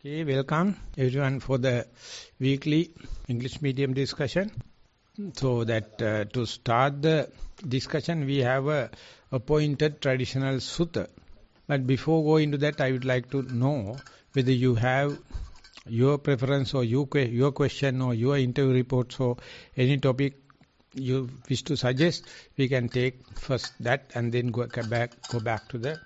Okay, welcome everyone for the weekly English medium discussion. So that to start the discussion, we have a appointed traditional sutta. But before going to that, I would like to know whether you have your preference or your question or your interview reports or any topic you wish to suggest. We can take first that and then go back to the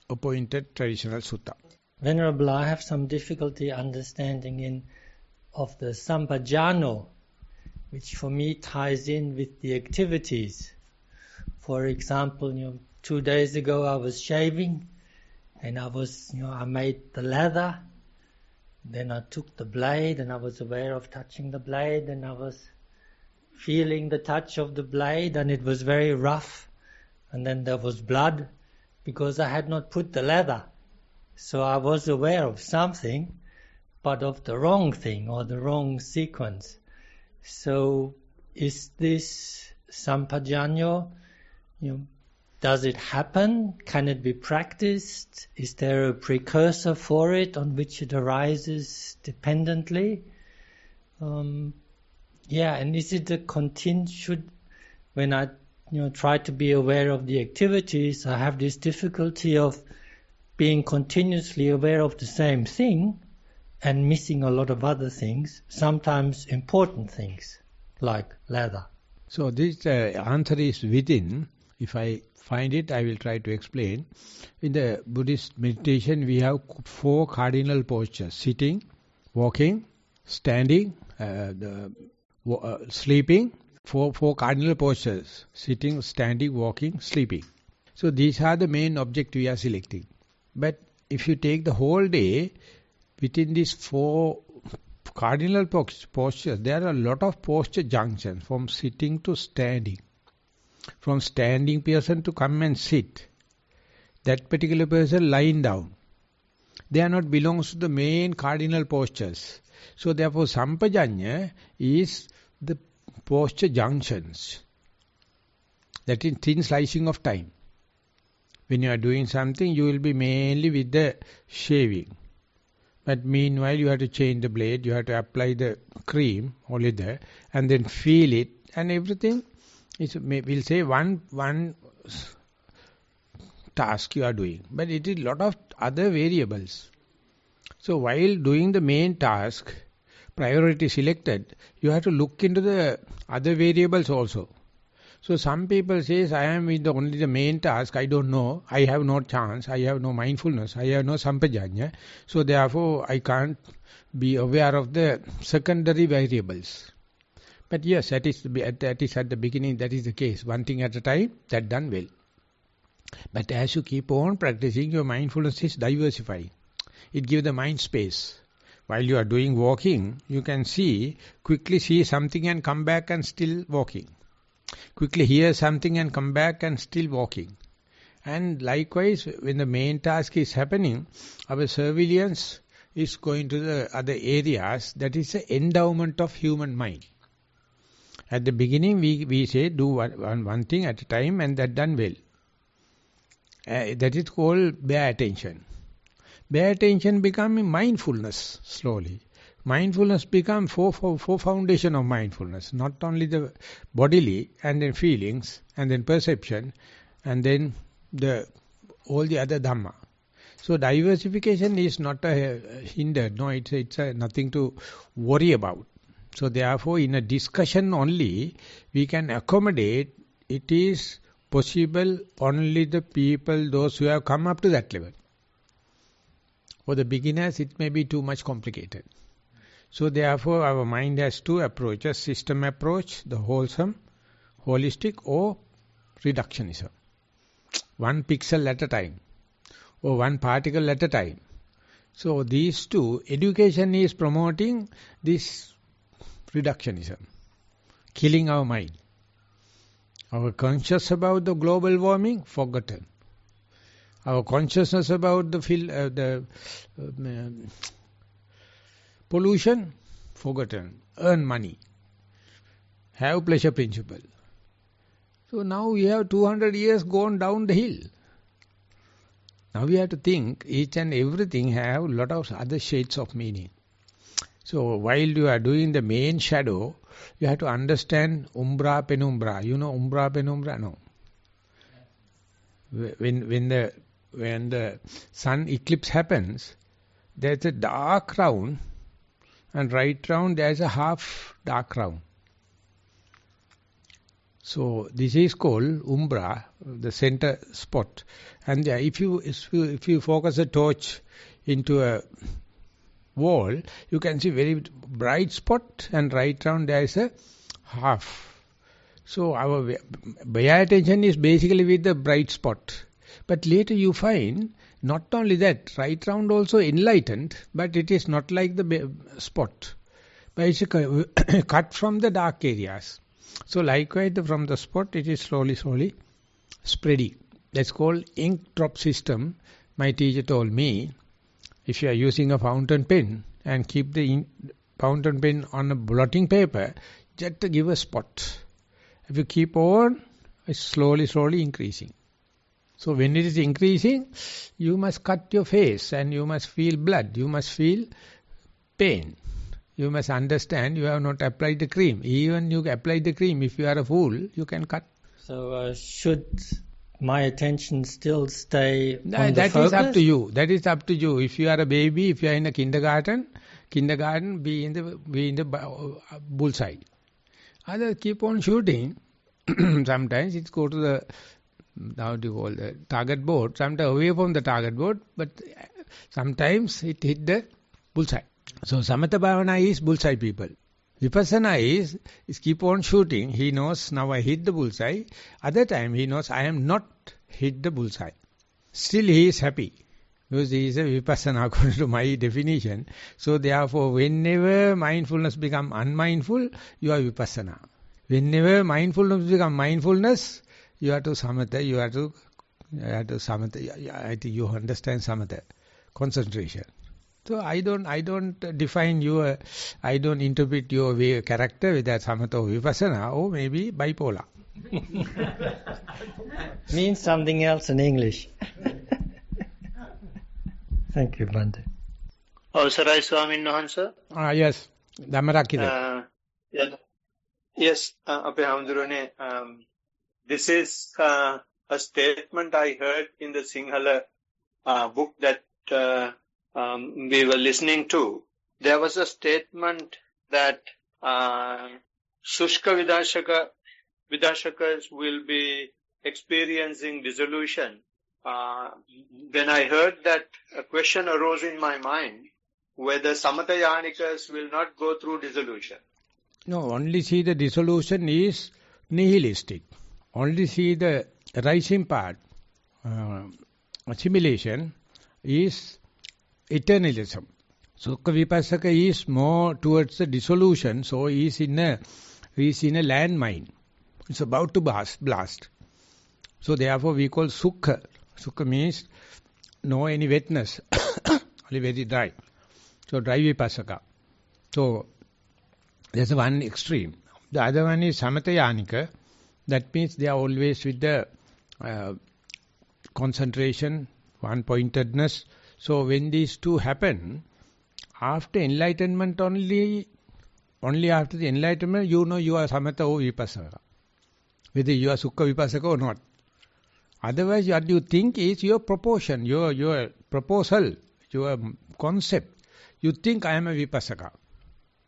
appointed traditional sutta. Venerable, I have some difficulty understanding of the sampajano, which for me ties in with the activities. For example, 2 days ago I was shaving, and I made the leather. Then I took the blade, and I was aware of touching the blade, and I was feeling the touch of the blade, and it was very rough. And then there was blood, because I had not put the leather. So I was aware of something, but of the wrong thing or the wrong sequence. So is this sampajañño? Does it happen? Can it be practiced? Is there a precursor for it on which it arises dependently? And is it a when I try to be aware of the activities, I have this difficulty of being continuously aware of the same thing and missing a lot of other things, sometimes important things, like leather. So this answer is within. If I find it, I will try to explain. In the Buddhist meditation, we have 4 cardinal postures: sitting, walking, standing, sleeping. Four cardinal postures: sitting, standing, walking, sleeping. So these are the main object we are selecting. But if you take the whole day, within these 4 cardinal postures, there are a lot of posture junctions, from sitting to standing. From standing person to come and sit. That particular person lying down. They are not belongs to the main cardinal postures. So therefore sampajañña is the posture junctions. That is thin slicing of time. When you are doing something, you will be mainly with the shaving. But meanwhile, you have to change the blade, you have to apply the cream, only there, and then feel it, and everything is, we'll say, one task you are doing. But it is a lot of other variables. So while doing the main task, priority selected, you have to look into the other variables also. So some people say, I am with only the main task, I don't know, I have no chance, I have no mindfulness, I have no sampajañña, so therefore I can't be aware of the secondary variables. But yes, that is at the beginning, that is the case. One thing at a time, that done well. But as you keep on practicing, your mindfulness is diversifying. It gives the mind space. While you are doing walking, you can quickly see something and come back and still walking. Quickly hear something and come back and still walking. And likewise, when the main task is happening, our surveillance is going to the other areas. That is the endowment of human mind. At the beginning, we say, do one thing at a time, and that done well. That is called bare attention. Bare attention becomes mindfulness slowly. Mindfulness becomes four foundation of mindfulness, not only the bodily and then feelings and then perception and then all the other Dhamma. So diversification is not a hinder, no, it's nothing to worry about. So therefore in a discussion only we can accommodate, it is possible only the people, those who have come up to that level. For the beginners it may be too much complicated. So therefore our mind has 2 approaches: system approach, the wholesome, holistic, or reductionism. 1 pixel at a time, or 1 particle at a time. So these 2, education is promoting this reductionism, killing our mind. Our conscious about the global warming, forgotten. Our consciousness about the pollution, forgotten. Earn money. Have pleasure principle. So now we have 200 years gone down the hill. Now we have to think each and everything have a lot of other shades of meaning. So while you are doing the main shadow, you have to understand umbra penumbra. You know umbra penumbra? No. When the sun eclipse happens, there's a dark round, and right round there's a half dark round. So this is called umbra, the center spot. And if you focus a torch into a wall, you can see very bright spot, and right round there is a half. So our bare attention is basically with the bright spot. But later you find not only that, right round also enlightened, but it is not like the spot. But it's cut from the dark areas. So likewise from the spot it is slowly spreading. That's called ink drop system. My teacher told me, if you are using a fountain pen and keep the fountain pen on a blotting paper, just to give a spot. If you keep on, it's slowly increasing. So when it is increasing, you must cut your face and you must feel blood, you must feel pain. You must understand you have not applied the cream. Even you apply the cream, if you are a fool, you can cut. So should my attention still stay on the focus? That is up to you. That is up to you. If you are a baby, if you are in a kindergarten, be in the bullseye. Others keep on shooting. Sometimes it go to the, how do you call the target board, sometimes away from the target board, but sometimes it hit the bullseye. So Samatha Bhavana is bullseye people. Vipassana is keep on shooting. He knows now I hit the bullseye. Other time he knows I am not hit the bullseye. Still he is happy. Because he is a Vipassana according to my definition. So therefore whenever mindfulness become unmindful, you are Vipassana. Whenever mindfulness become mindfulness, you have to Samatha, you have to Samatha. I think you understand Samatha. Concentration. So I don't define your, I don't interpret your way, character with that Samatha or Vipassana, or maybe bipolar. Means something else in English. Thank you, Bhante. Avsarai Swamin Wahansa. Yes. Dhammarakida. Yes, Ape Hamdurone. This is a statement I heard in the Sinhala book that we were listening to. There was a statement that Shushka Vidashakas will be experiencing dissolution. When I heard that, a question arose in my mind, whether Samatayanikas will not go through dissolution. No, only see the dissolution is nihilistic. Only see the rising part, assimilation, is eternalism. Sukha Vipassaka is more towards the dissolution, so he is in a landmine. It's about to blast. So therefore we call Sukha. Sukha means no any wetness, only very dry. So dry Vipassaka. So there's one extreme. The other one is Samatayanika. That means they are always with the concentration, one-pointedness. So when these two happen, after enlightenment only after the enlightenment, you know you are Samatha or Vipassaka. Whether you are Sukha Vipassaka or not. Otherwise, what you think is your proportion, your proposal, your concept. You think I am a Vipassaka.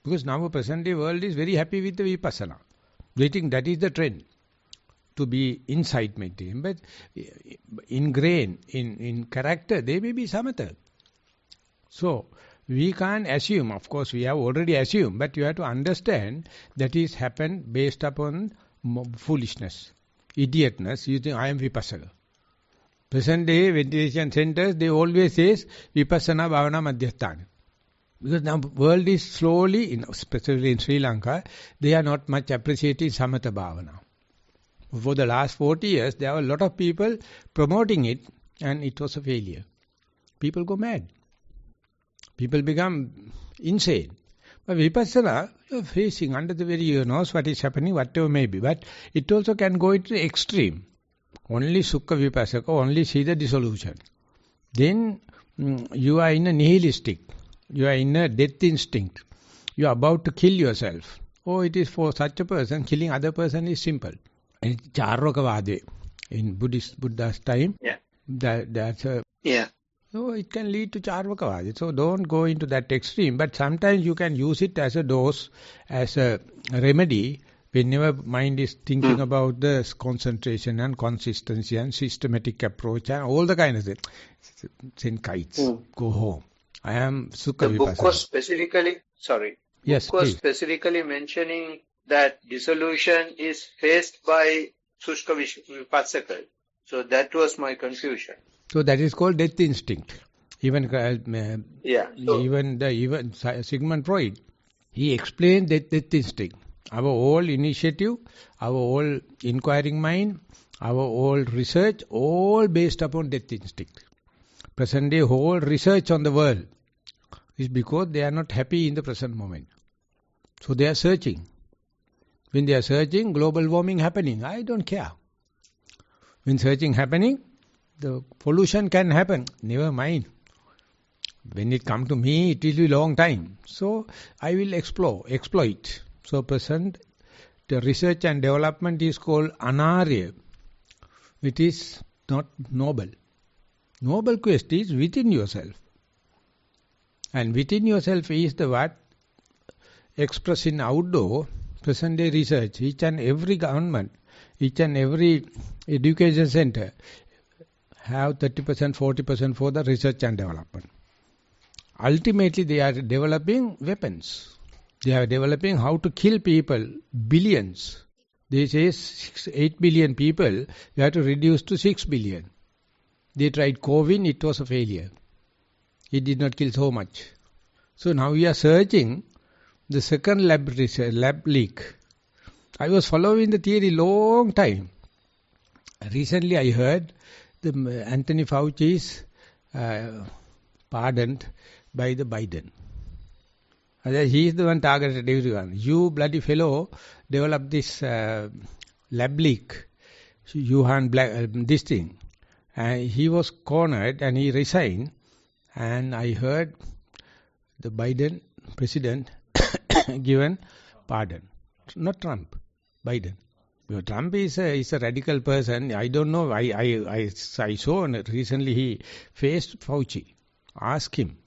Because now present day world is very happy with the Vipassana. They think that is the trend. To be insight meditation. But ingrained in character, they may be Samatha. So, we can't assume, of course we have already assumed, but you have to understand that is happened based upon foolishness, idiotness. You think I am Vipassana. Present day meditation centers, they always say Vipassana Bhavana Madhyasthana. Because now world is slowly, especially in Sri Lanka, they are not much appreciating Samatha Bhavana. For the last 40 years, there are a lot of people promoting it, and it was a failure. People go mad. People become insane. But Vipassana, you are facing under the very nose what is happening, whatever may be. But it also can go into the extreme. Only Sukha Vipassaka, only see the dissolution. then you are in a nihilistic. You are in a death instinct. You are about to kill yourself. Oh, it is for such a person, killing other person is simple. And it's Charvakavade. In Buddha's time, that's a... Yeah. So it can lead to Charvakavade. So don't go into that extreme. But sometimes you can use it as a dose, as a remedy, whenever mind is thinking about the concentration and consistency and systematic approach and all the kind of things. Send kites. Go home. I am Sukha Vipassana. The book was specifically... Sorry. Yes, book was specifically mentioning that dissolution is faced by Sushka Vipassaka. So that was my confusion. So that is called death instinct. Even Sigmund Freud, he explained that death instinct. Our whole initiative, our whole inquiring mind, our whole research, all based upon death instinct. Present day whole research on the world is because they are not happy in the present moment. So they are searching. When they are searching, global warming happening. I don't care. When searching happening, the pollution can happen. Never mind. When it comes to me, it will be long time. So I will exploit. So present, the research and development is called anarya, which is not noble. Noble quest is within yourself. And within yourself is the what? Expressed in outdoor, present day research. Each and every government, each and every education center have 30%, 40% for the research and development. Ultimately, they are developing weapons. They are developing how to kill people, billions. They say 8 billion people, you have to reduce to 6 billion. They tried COVID, it was a failure. It did not kill so much. So now we are searching the second lab leak. I was following the theory long time. Recently I heard Anthony Fauci is pardoned by the Biden. He is the one targeted everyone. You bloody fellow developed this lab leak, this thing. He was cornered and he resigned. And I heard the Biden president given pardon. Not Trump, Biden. Trump is a radical person. I don't know. I saw recently he faced Fauci. Ask him.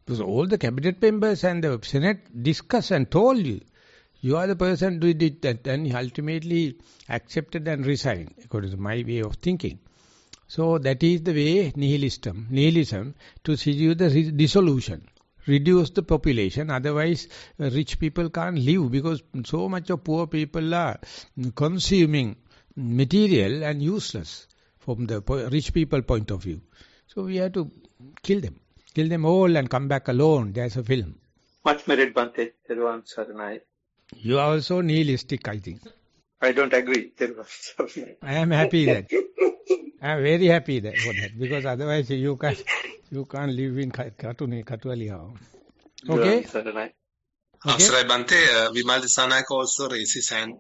Because all the cabinet members and the Senate discussed and told you are the person who did that. And he ultimately accepted and resigned, according to my way of thinking. So that is the way nihilism to see the dissolution. Reduce the population, otherwise rich people can't live because so much of poor people are consuming material and useless from the rich people point of view. So we have to kill them all and come back alone. There's a film. Much merit, Bhante. Thero Saranai. You are also nihilistic, I think. I don't agree. I am happy that. I am very happy for that because otherwise you can't live in Katuali. Okay? Avsarai Bhante, Vimal Disanayak also raised his hand.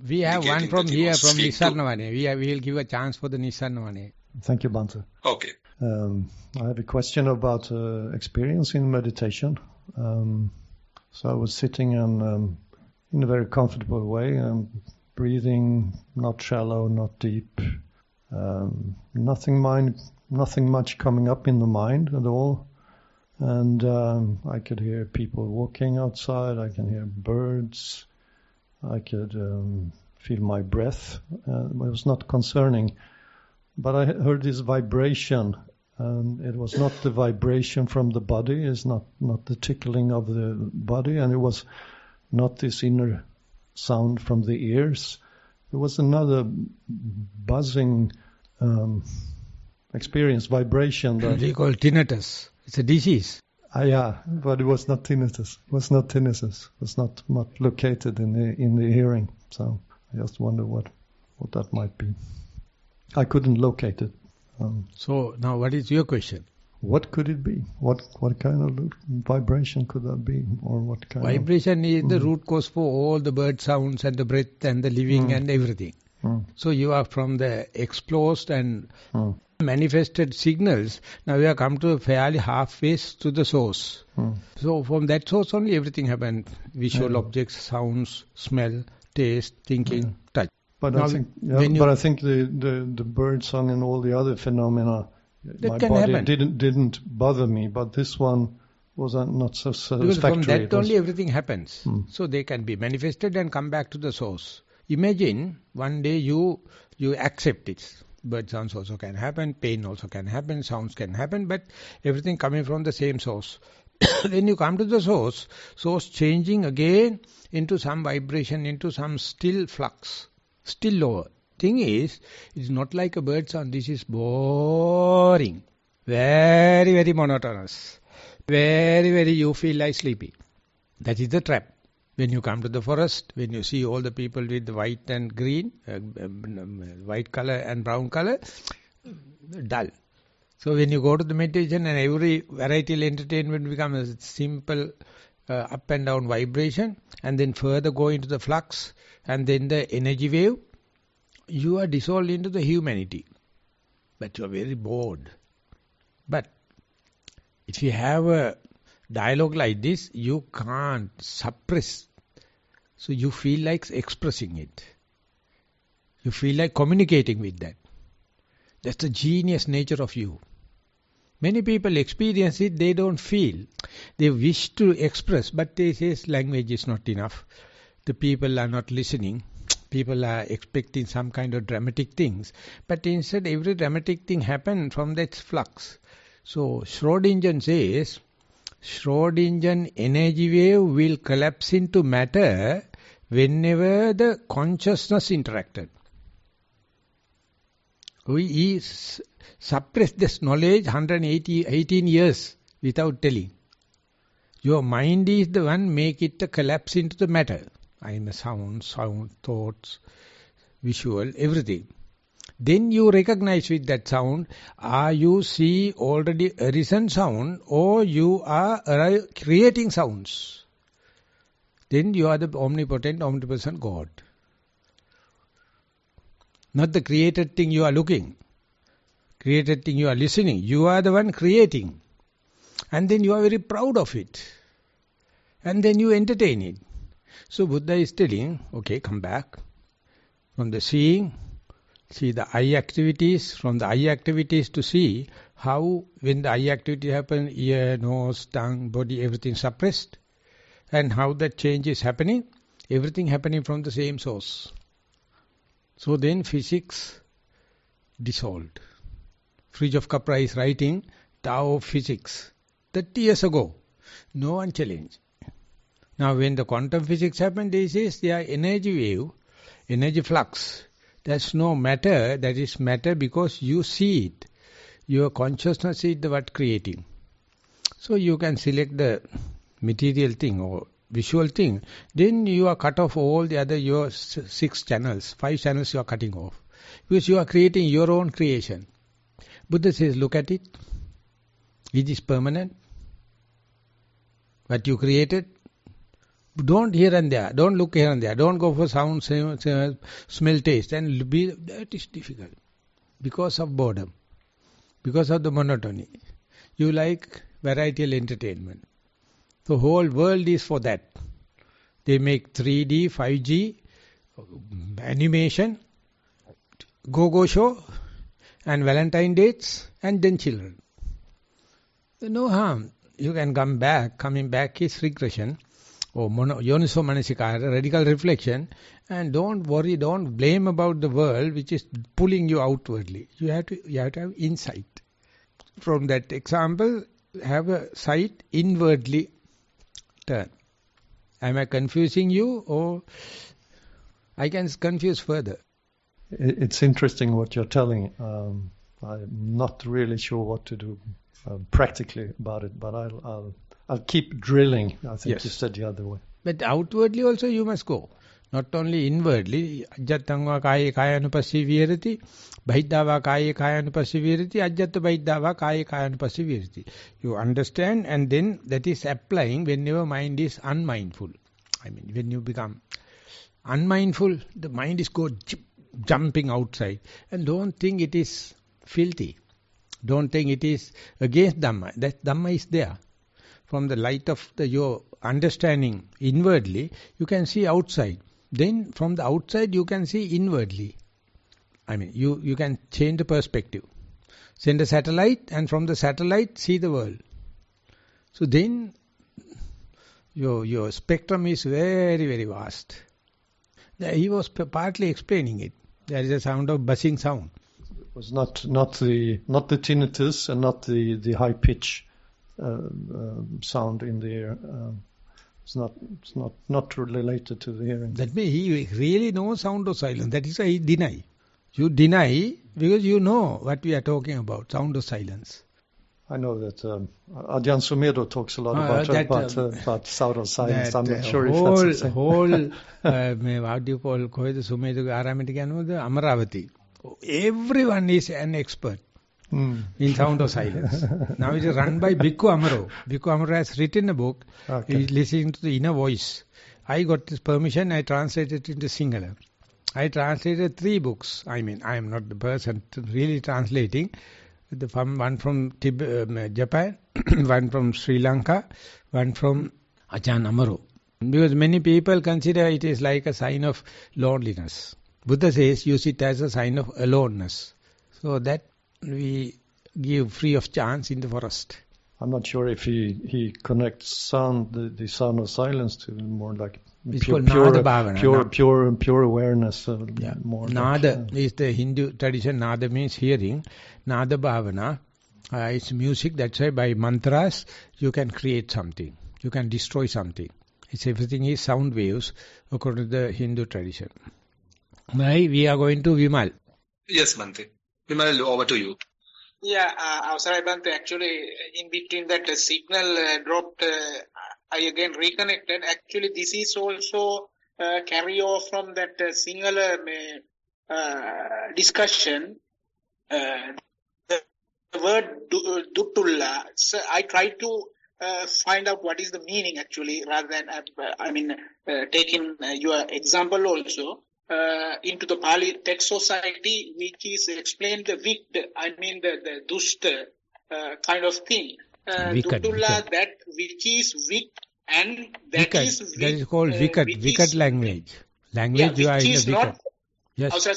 We have one from here, from Nissarana. We will give a chance for the Nissarana. Thank you, Bhante. Okay. I have a question about experience in meditation. So I was sitting in a very comfortable way, breathing, not shallow, not deep, nothing much coming up in the mind at all. And I could hear people walking outside, I can hear birds, I could feel my breath. It was not concerning. But I heard this vibration, and it was not the vibration from the body, it's not the tickling of the body, and it was not this inner sound from the ears. It was another buzzing experience, vibration. That we call tinnitus. It's a disease. Yeah, but it was not tinnitus. It was not tinnitus. It was not located in the hearing. So I just wonder what that might be. I couldn't locate it. So now what is your question? What could it be? What kind of vibration could that be? Or what kind vibration is the root cause for all the bird sounds and the breath and the living and everything. So you are from the exposed and manifested signals, now we have come to a fairly halfway to the source. So from that source only everything happened. Visual objects, sounds, smell, taste, thinking, touch. But now, I think the bird song and all the other phenomena, my body didn't bother me, but this one was not so satisfactory. Because from that only everything happens. So they can be manifested and come back to the source. Imagine one day you accept it. Bird sounds also can happen, pain also can happen, sounds can happen, but everything coming from the same source. When you come to the source changing again into some vibration, into some still flux, still lower. Thing is, it's not like a bird sound. This is boring. Very, very monotonous. Very, very you feel like sleepy. That is the trap. When you come to the forest, when you see all the people with white and green, white color and brown color, dull. So when you go to the meditation and every varietal entertainment becomes a simple up and down vibration, and then further go into the flux, and then the energy wave, you are dissolved into the humanity. But you are very bored. But if you have a dialogue like this, you can't suppress. So you feel like expressing it. You feel like communicating with that. That's the genius nature of you. Many people experience it, they don't feel. They wish to express, but they say language is not enough. The people are not listening. People are expecting some kind of dramatic things. But instead, every dramatic thing happens from that flux. So Schrödinger says, Schrödinger energy wave will collapse into matter whenever the consciousness interacted. We suppressed this knowledge 118 years without telling. Your mind is the one make it a collapse into the matter. I am a sound, thoughts, visual, everything. Then you recognize with that sound, are you see already arisen sound or you are creating sounds? Then you are the omnipotent, omnipresent God. Not the created thing you are looking. Created thing you are listening. You are the one creating. And then you are very proud of it. And then you entertain it. So Buddha is telling, okay, come back. From the seeing, see the eye activities, from the eye activities to see how when the eye activity happens, ear, nose, tongue, body, everything suppressed. And how that change is happening, everything happening from the same source. So then physics dissolved. Fridge of Capra is writing Tao of Physics 30 years ago. No one challenged. Now when the quantum physics happened, they say there are energy wave, energy flux. That's no matter, that is matter because you see it. Your consciousness is the what creating. So you can select the material thing or visual thing. Then you are cut off all the other, your 6 channels, 5 channels you are cutting off. Because you are creating your own creation. Buddha says, look at it. It is permanent. What you created, don't here and there, don't look here and there, don't go for sound, smell, taste, and that is difficult. Because of boredom, because of the monotony. You like varietal entertainment. The whole world is for that. They make 3D, 5G, animation, go-go show, and Valentine dates, and then children. No harm. You can come back. Coming back is regression, or yoniso manasikara, radical reflection, and don't worry, don't blame about the world which is pulling you outwardly. You have to have insight. From that example, have a sight inwardly turn. Am I confusing you, or I can confuse further? It's interesting what you're telling. I'm not really sure what to do practically about it, but I'll keep drilling. I think you said the other way. But outwardly also you must go. Not only inwardly. Ajjatangva kaya kayanupassi virati, bahiddhava kaya kayanupassi virati, ajjatta bahiddhava kaya kayanupassi virati. You understand, and then that is applying whenever mind is unmindful. I mean, when you become unmindful, the mind is jumping outside. And don't think it is filthy. Don't think it is against Dhamma. That Dhamma is there. From the light of your understanding inwardly, you can see outside. Then from the outside you can see inwardly. I mean, you can change the perspective. Send a satellite and from the satellite see the world. So then your spectrum is very, very vast. He was partly explaining it. There is a sound of buzzing sound. It was not the tinnitus and not the high pitch sound in the air. It's not related to the hearing. That means he really knows sound of silence. That is why he deny. You deny because you know what we are talking about, sound of silence. I know that Adyan Sumedo talks a lot about sound of silence. I'm not sure if that's the same. What do you call Sumedo Amaravati. Everyone is an expert in sound of silence. Now it is run by Bhikkhu Amaro. Bhikkhu Amaro has written a book. Okay. He is listening to the inner voice. I got this permission, I translated it into Sinhala. I translated 3 books. I mean, I am not the person really translating. One from Japan, one from Sri Lanka, one from Ajahn Amaro. Because many people consider it is like a sign of loneliness. Buddha says use it as a sign of aloneness. So that we give free of chance in the forest. I'm not sure if he connects the sound of silence to more like pure awareness. More Nada is the Hindu tradition. Nada means hearing. Nada bhavana is music. That's why by mantras you can create something. You can destroy something. Everything is sound waves according to the Hindu tradition. Now we are going to Vimal. Yes, Bhante. Vimal, over to you. Yeah, Avsarai Bhante, actually in between that signal dropped, I again reconnected. Actually this is also carry over from that singular discussion. The word Duttulla, so I tried to find out what is the meaning actually rather than, taking your example also. Into the Pali text society, which is explained the vikt, the dushta kind of thing. Duttulla, that which is vikt, and that vikat. is vikt. That is called vikat. Vikat language. Language you are in the vikat. Yes.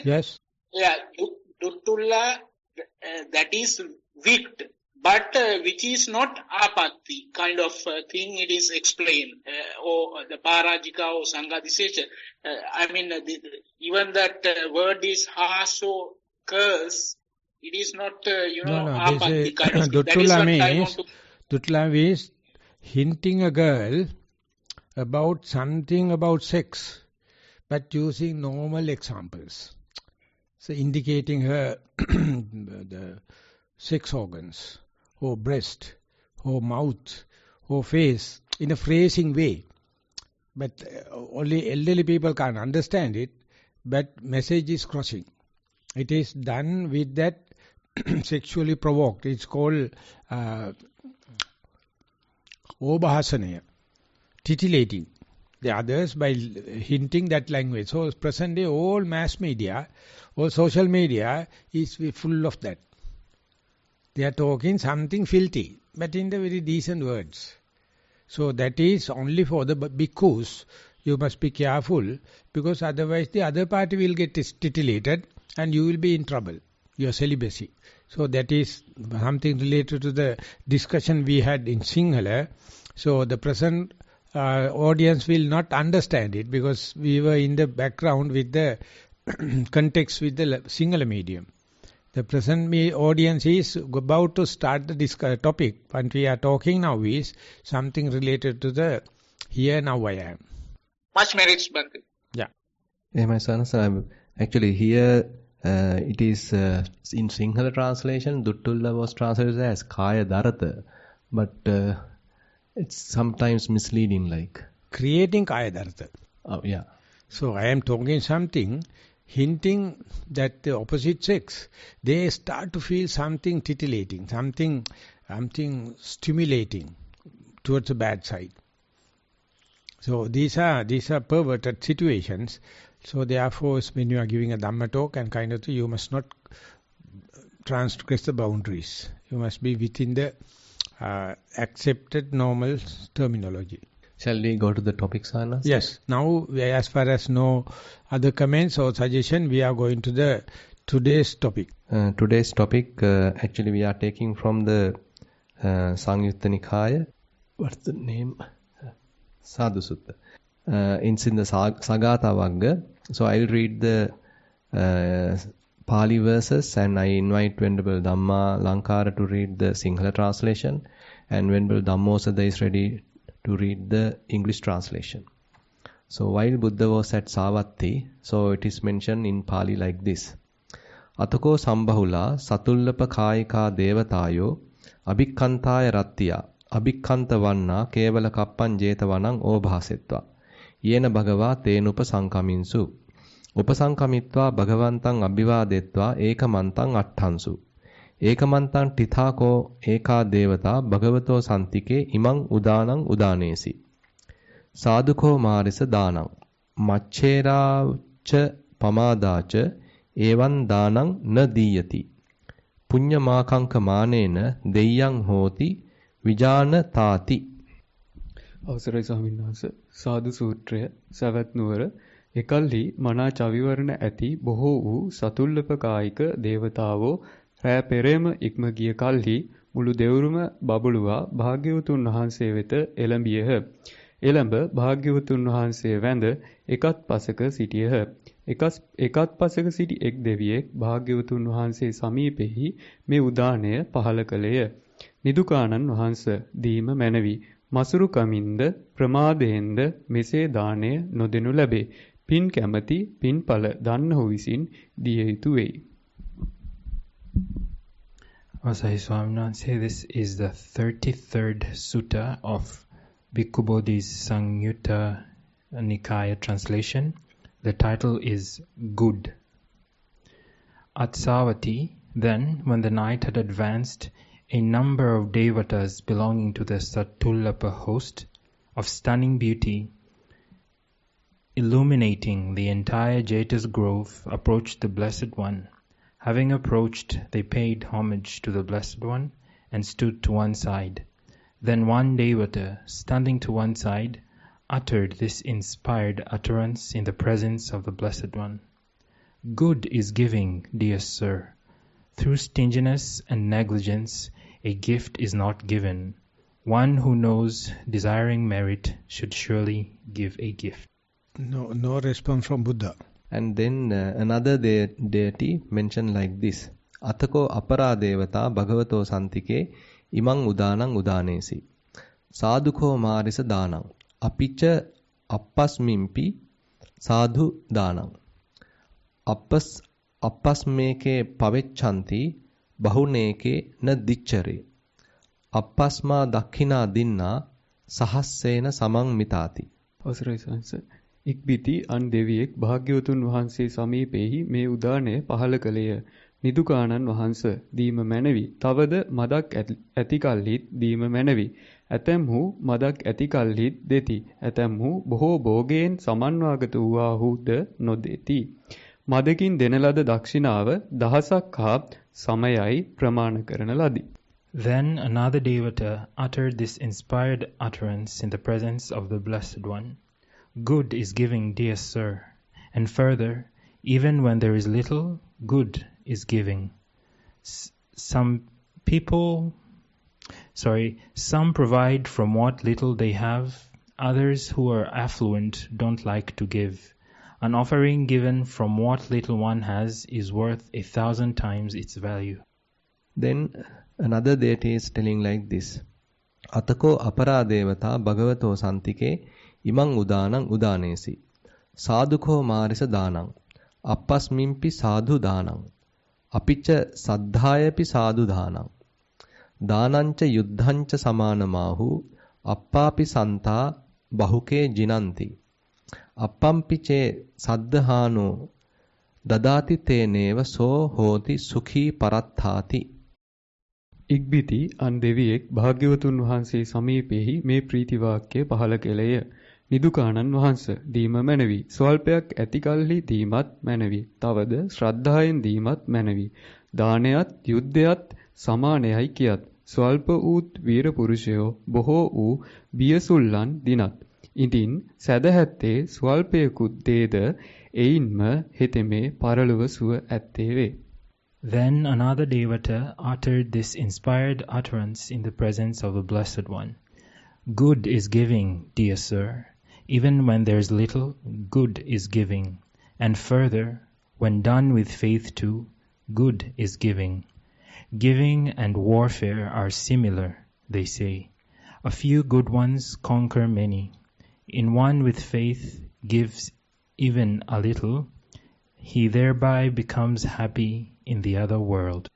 Yes. Yeah, Duttulla, that is vikt. But which is not apatti kind of thing, it is explained, or the parajika or sanghadisesha. Even that word is haso, curse, it is not, apatti kind of thing. That is what I want to... Duttula means hinting a girl about something about sex, but using normal examples. So indicating her the sex organs, or breast, or mouth, or face, in a phrasing way. But only elderly people can't understand it, but message is crossing. It is done with that sexually provoked. It's called Obhasanaya, titillating the others by hinting that language. So present day all mass media, all social media is full of that. They are talking something filthy, but in the very decent words. So that is only for the bhikkhus. You must be careful, because otherwise the other party will get titillated and you will be in trouble, your celibacy. So that is something related to the discussion we had in Sinhala. So the present audience will not understand it, because we were in the background with the context with the Sinhala medium. The present audience is about to start the topic. What we are talking now is something related to the here now I am. Much merits, Bhante. Yeah. Yeah, my son, actually here it is in Sinhala translation, Duttulla was translated as Kaya Dharata, but it's sometimes misleading like. Creating Kaya Dharata. Oh, yeah. So I am talking something hinting that the opposite sex, they start to feel something titillating, something stimulating towards the bad side. So these are perverted situations. So therefore, when you are giving a Dhamma talk and kind of thing, you must not transgress the boundaries. You must be within the accepted normal terminology. Shall we go to the topic, Sana? Yes. Now, as far as no other comments or suggestion, we are going to the today's topic. Today's topic, actually we are taking from the Sangyutta Nikaya. What's the name? Sadhu Sutta. It's in the Sagatha Vagga. So I'll read the Pali verses and I invite Venerable Dhamma Lankara to read the Sinhala translation and Venerable Dhammosada is ready to read the English translation. So while Buddha was at Savatthi, so it is mentioned in Pali like this. Atako sambahula satullapa kayika devatayo abhikkantaya rattiya abhikkanta vanna kevala kappan jeta vanang obhasetva yena bhagava tenupa sankaminsu upasankamitva bhagavantan abhivadetva ekamantan attansu ekamantan tithako eka devata bhagavato santike imang udanang udanesi sadhuko marisa danang macchera cha pamadacha evan danang na diyati punyamakanka manena deyyang hoti vijana tati. අවසරයි ස්වාමීන් වහන්සේ සාදු සූත්‍රය සවැත් නුවර එකල්හි මනා චවිවරණ ඇති බොහෝ වූ සතුල්ලප කායික දේවතාවෝ රැ පෙරේම ඉක්ම ගිය කල්හි මුළු දෙවුරුම බබළුවා භාග්‍යවතුන් වහන්සේ වෙත එළඹියහ. එළඹ භාග්‍යවතුන් වහන්සේ වැඳ එකත් පසක සිටියහ. එකත් පසක සිටි එක් දෙවියෙක් භාග්‍යවතුන් වහන්සේ සමීපෙහි මේ උදානය පහල කළේය. නිදුකානන් වහන්ස දීම මැනවි. මසුරු කමින්ද ප්‍රමාදයෙන්ද මෙසේ දාණය නොදෙනු ලැබේ. පින් කැමැති පින්ඵල දන්නහු විසින් දිය යුතු වෙයි. Vasai Swamina, this is the 33rd sutta of Bhikkhu Bodhi's Sangyutta Nikaya translation. The title is Good. At Savatthi, then, when the night had advanced, a number of devatas belonging to the Satullapa host, of stunning beauty, illuminating the entire Jeta's grove, approached the Blessed One. Having approached, they paid homage to the Blessed One and stood to one side. Then one devata, standing to one side, uttered this inspired utterance in the presence of the Blessed One. Good is giving, dear sir. Through stinginess and negligence, a gift is not given. One who knows desiring merit should surely give a gift. No response from Buddha. And then another deity mentioned like this. Atako apara devata bhagavato santike imang udanang udanesi. Sadhuko marisa danang. Apicha appasmimpi sadhu danang. Appasmeke pavechanti bahuneke na dichare. Appasma dakhina dinna sahassena samang mitati. අවසරයි සංස. ඉක්බිති අන් දෙවියෙක් භාග්‍යවතුන් වහන්සේ සමීපෙහි මේ උදානය පහල කළේය. නිදුකානන් වහන්ස දීම මැනවි. තවද මදක් ඇති කල්හිත් දීම මැනවි. ඇතැම්හු මදක් ඇති කල්හිත් දෙති. ඇතැම්හු බොහෝ භෝගයෙන් සමන්වාගත වූවාහුද නොදෙති. මදකින් දෙන ලද දක්ෂිනාව දහසක් හා සමයයි ප්‍රමාණ කරන ලදී. Then another devata uttered this inspired utterance in the presence of the Blessed One. Good is giving, dear sir. And further, even when there is little, good is giving. Some provide from what little they have. Others who are affluent don't like to give. An offering given from what little one has is worth 1,000 times its value. Then another deity is telling like this. Atako apara devata bhagavato santike imang udanang udanesi. Sadhuko marisa danang. Appasmimpi sadhu danang. Apicha saddhayapi sadhu danang. Danancha yuddhancha samanamahu. Appapi santa bahuke jinanti. Appampiche saddhano dadati teneva so hoti sukhi parathati. ඉක්බිති අන් දෙවියෙක් භාග්‍යවතුන් වහන්සේ සමීපෙහි මේ ප්‍රීති වාක්‍ය පහල කෙළේය. නිදුකානන් වහන්ස දීම මැනවි. ස්වල්පයක් ඇති කල්හි දීමත් මැනවි. තවද ශ්‍රද්ධාවෙන් දීමත් මැනවි. දානයත් යුද්ධයත් සමානයයි කියත්. ස්වල්ප වූත් වීර පුරුෂයෝ බොහෝ වූ බියසුල්ලන් දිනත්. ඉතින් සැදැහැත්තේ ස්වල්පයකුත් දේද එයින්ම හෙතෙමේ පරලොව සුව ඇත්තේ වේ. Then another Devata uttered this inspired utterance in the presence of the Blessed One. Good is giving, dear sir. Even when there is little, good is giving. And further, when done with faith too, good is giving. Giving and warfare are similar, they say. A few good ones conquer many. In one with faith gives even a little, he thereby becomes happy in the other world.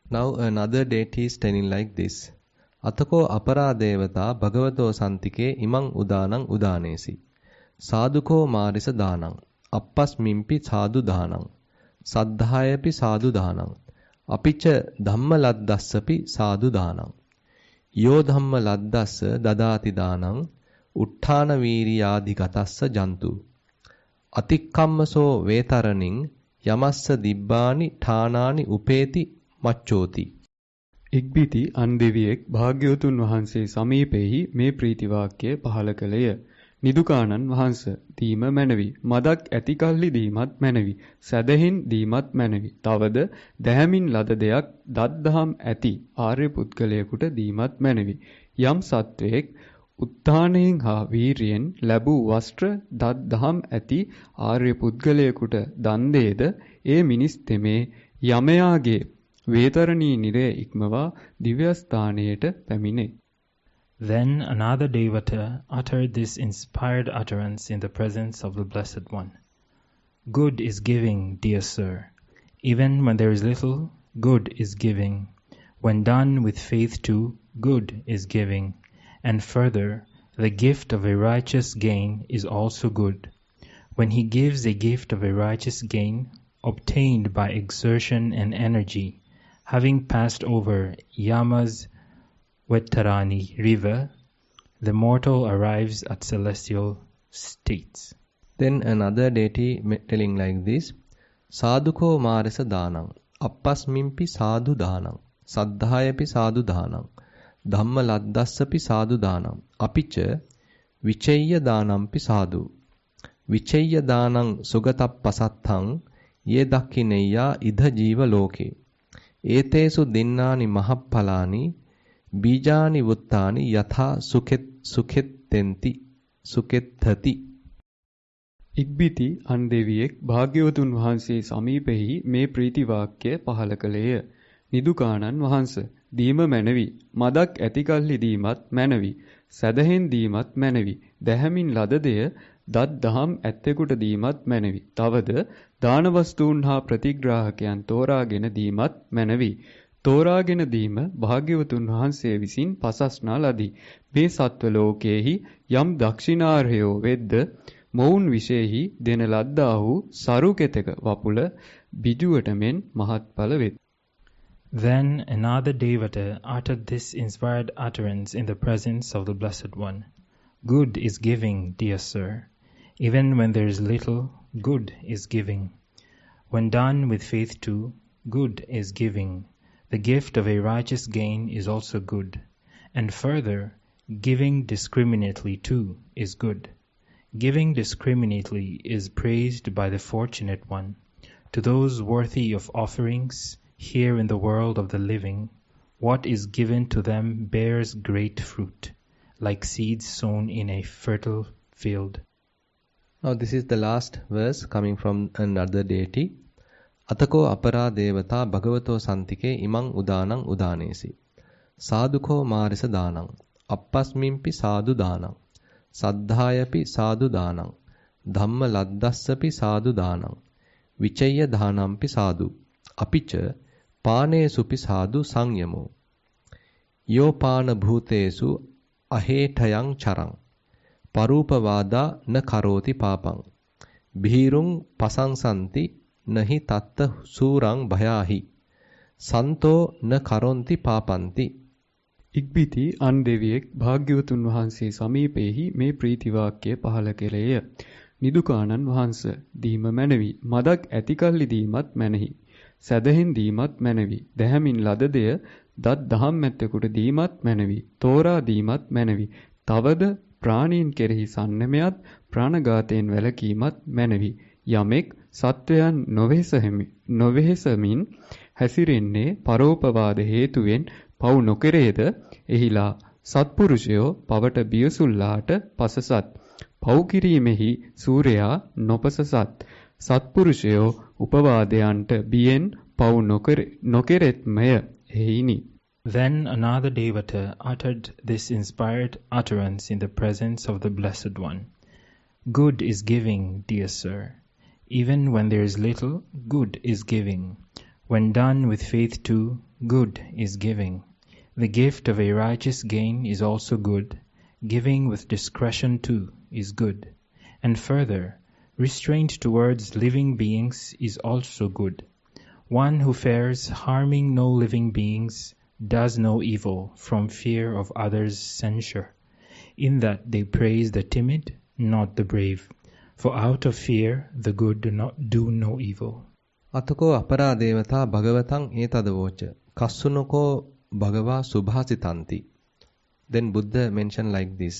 Now another deity is telling like this. Atako aparadevata bhagavato santike imang udanang udanesi. Sadhuko marisa danang. Appas mimpi sadhu danang. Saddhayapi sadhu danang. Apicha dhamma laddassapi sadhu danang. Yo dhamma laddassa dadati danang. Utthana viriyadhigatassa jantu. Atikkammaso vetaraning යමස්ස දිබ්බානි ඨානානි උපේති මච්චෝති. ඉක්බිති අන්දෙවියෙක් භාග්‍යවතුන් වහන්සේ සමීපෙහි මේ ප්‍රීති වාක්‍ය පහල කළේය. නිදුකානන් වහන්ස දීම මැනවි. මදක් ඇති කල්ලි දීමත් මැනවි. සැදෙහින් දීමත් මැනවි. තවද දැහැමින් ලද දෙයක් දත්දහම් ඇති ආර්ය පුද්ගලයෙකුට දීමත් මැනවි. යම් සත්වයෙක් උත්ථානයෙන් හා වීරියෙන් ලැබූ වස්ත්‍ර දත්දහම් ඇති ආර්ය පුද්ගලයෙකුට දන් දේද ඒ මිනිස් තෙමේ යමයාගේ වේතරණී නිරය ඉක්මවා දිව්‍ය ස්ථානයට පැමිණේ. Then another Devata uttered this inspired utterance in the presence of the Blessed One. Good is giving, dear sir. Even when there is little, good is giving. When done with faith too, good is giving. And further, the gift of a righteous gain is also good. When he gives a gift of a righteous gain, obtained by exertion and energy, having passed over Yama's Vettarani river, the mortal arrives at celestial states. Then another deity telling like this. Sadhuko marasa danang. Appasmimpi sadhu danang. Saddhayapi sadhu danang. Dhamma laddassapi sadhu danam. Apicha vichayya danampi sadhu. Vichayya danang sugatappasatthang ye dakkineya idha jiva loke. Etesu dinnani mahappalani bijani vuttani yatha sukethati. ඉක්බිති අන්දෙවියෙක් භාග්‍යවතුන් වහන්සේ සමීපෙහි මේ ප්‍රීති වාක්‍ය පහල කළේය. නිදුකානන් වහන්ස දීම මැනවි. මදක් ඇති කල්හි දීමත් මැනවි. සැදෙහින් දීමත් මැනවි. දැහැමින් ලද දෙය දත් දහම් ඇත්තෙකුට දීමත් මැනවි. තවද දාන වස්තුන් හා ප්‍රතිග්‍රාහකයන් තෝරාගෙන දීමත් මැනවි. තෝරාගෙන දීම භාග්‍යවතුන් වහන්සේ විසින් පසස්නා ලදී. මේ සත්ව ලෝකයේහි යම් දක්ෂිනාර්හයෝ වෙද්ද මොවුන් විශේෂෙහි දෙන ලද්දාහු සරු කෙතක වපුල බිජුවට මෙන් මහත්ඵල වෙත්. Then another Devata uttered this inspired utterance in the presence of the Blessed One. Good is giving, dear sir. Even when there is little, good is giving. When done with faith too, good is giving. The gift of a righteous gain is also good. And further, giving discriminately too is good. Giving discriminately is praised by the Fortunate One. To those worthy of offerings, here in the world of the living, what is given to them bears great fruit, like seeds sown in a fertile field. Now this is the last verse coming from another deity. Atako apara devata bhagavato santike imang udanang udanesi. Sadhuko marisa danang. Appasmimpi sadhu danang. Saddhayapi sadhu danang. Dhamma laddassapi sadhu danang. Vichayya dhanampi sadhu. Apicha පානේ සුපි සාදු සංයමෝ යෝ පාන භූතේසු අහේඨයං චරං පරූපවාදා න කරෝති පාපං භීරුං පසංසන්ති නහි තත්ත සූරං භයාහි සන්තෝ න කරොන්ති පාපන්ති. ඉක්බිති අන්දෙවියෙක් භාග්‍යවතුන් වහන්සේ සමීපෙහි මේ ප්‍රීති වාක්‍ය පහල කෙළේය. නිදුකානන් වහන්ස දීම මැනවි. මදක් ඇති කල්ලි දීමත් මැනහි. සැදෙහින් දීමත් මැනවි. දැහැමින් ලද දෙය දත් දහම් මැත්තෙකුට දීමත් මැනවි. තෝරා දීමත් මැනවි. තවද ප්‍රාණීන් කෙරෙහි සන්නමයත් ප්‍රාණඝාතයෙන් වැළකීමත් මැනවි. යමෙක් සත්වයන් නොවෙහෙසමින් හැසිරෙන්නේ පරෝපවාද හේතුවෙන් පව් නොකරේද එහිලා සත්පුරුෂයෝ පවට බියසුල්ලාට පසසත්. පව් කිරීමෙහි සූරයා නොපසසත්. සත්පුරුෂයෝ උපවාදයන්ට බියෙන් පව් නොකෙරෙත්මය එහිනි. Then another Devata uttered this inspired utterance in the presence of the Blessed One. Good is giving, dear sir. Even when there is little, good is giving. When done with faith too, good is giving. The gift of a righteous gain is also good. Giving with discretion too is good. And further, restraint towards living beings is also good. One who fears harming no living beings does no evil from fear of others' censure. In that they praise the timid, not the brave. For out of fear the good do no evil. Atako aparadevata bhagavatang etadavocha kassunoko bhagava subhasitanti. Then Buddha mentioned like this.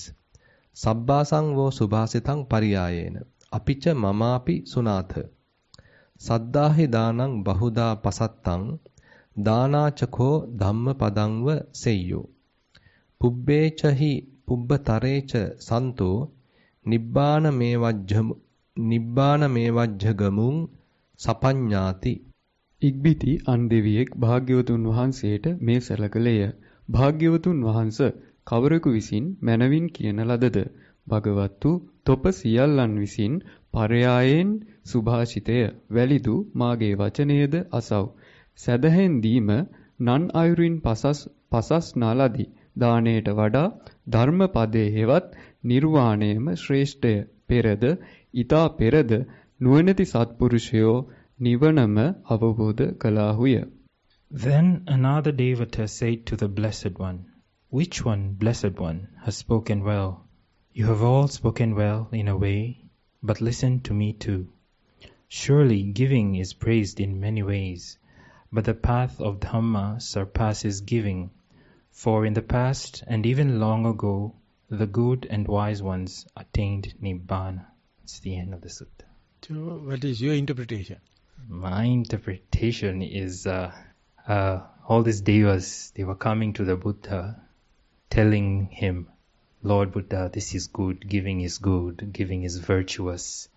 Sabbasang vo subhasitang pariyayena apicha mamapi sunatha. Saddāhi dānaṁ bahudā pasattaṁ dānāchakho dhamma padangva seyyo. Pubbecha hi pubbatarecha santo nibbāna mevajjagamuං සපඤ්ඤාති. ඉක්බිති අන්දෙවියෙක් භාග්‍යවතුන් වහන්සේට මේ සැලකලේය. භාග්‍යවතුන් වහන්ස කවරෙකු විසින් මැනවින් කියන ලදද? භගවත්තු තොප සියල්ලන් විසින් පරයායෙන් සුභාෂිතය. වැලිදු මාගේ වචනයද අසව්. සැදැහෙන් දීම නන් අයුරින් පසස් නාලදී. දාණයට වඩා ධර්ම පදයේ හෙවත් නිර්වාණයම ශ්‍රේෂ්ඨය. පෙරද ඊතා පෙරද නුවණැති සත්පුරුෂයෝ නිවනම අවබෝධ කළාහුය. Then another Devata said to the Blessed One, Which one, Blessed One, has spoken well? You have all spoken well in a way, but listen to me too. Surely giving is praised in many ways, but the path of Dhamma surpasses giving. For in the past and even long ago, the good and wise ones attained Nibbana. It's the end of the sutta. So, what is your interpretation? My interpretation is all these devas, they were coming to the Buddha, telling him, Lord Buddha, this is good, giving is virtuous,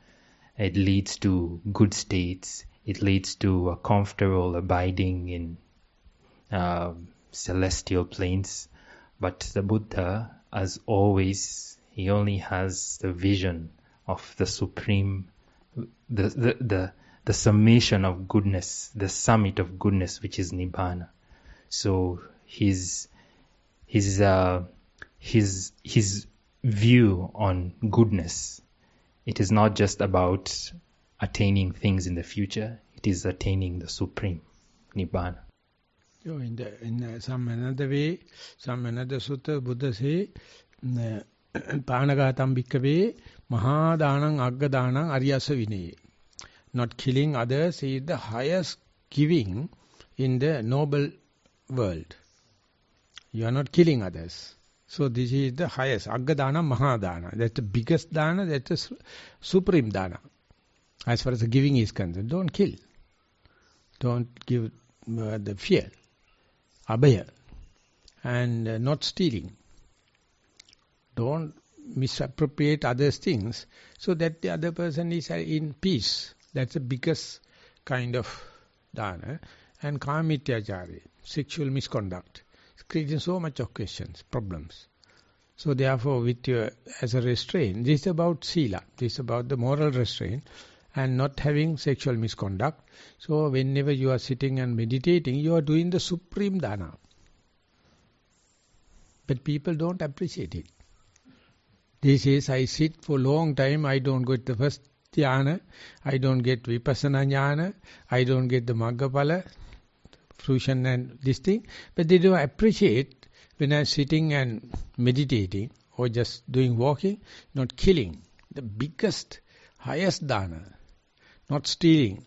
it leads to good states, it leads to a comfortable abiding in celestial planes. But the Buddha, as always, he only has the vision of the supreme, the summation of goodness, the summit of goodness, which is Nibbana. So his view on goodness, it is not just about attaining things in the future, it is attaining the supreme Nibbana. So in some another way, some another sutta, Buddha say, Pānagātam bhikkave Maha dānaṁ agga dānaṁ ariyasa vinaya. Not killing others is the highest giving in the noble world. You are not killing others. So this is the highest. Agga dānaṁ maha dāna. That's the biggest dāna, that's the supreme dāna. As far as the giving is concerned, don't kill. Don't give the fear. Abhaya. And not stealing. Don't misappropriate others' things so that the other person is in peace. That's the biggest kind of dana. And kamityachari, sexual misconduct, it's creating so much of questions, problems. So therefore, with your, as a restraint, this is about Sila, this is about the moral restraint and not having sexual misconduct. So whenever you are sitting and meditating, you are doing the supreme dana. But people don't appreciate it. They say, I sit for a long time, I don't get the first dhyana, I don't get vipassana jnana, I don't get the maggapala, fruition and this thing. But they don't appreciate when I'm sitting and meditating or just doing walking, not killing. The biggest, highest dana, not stealing,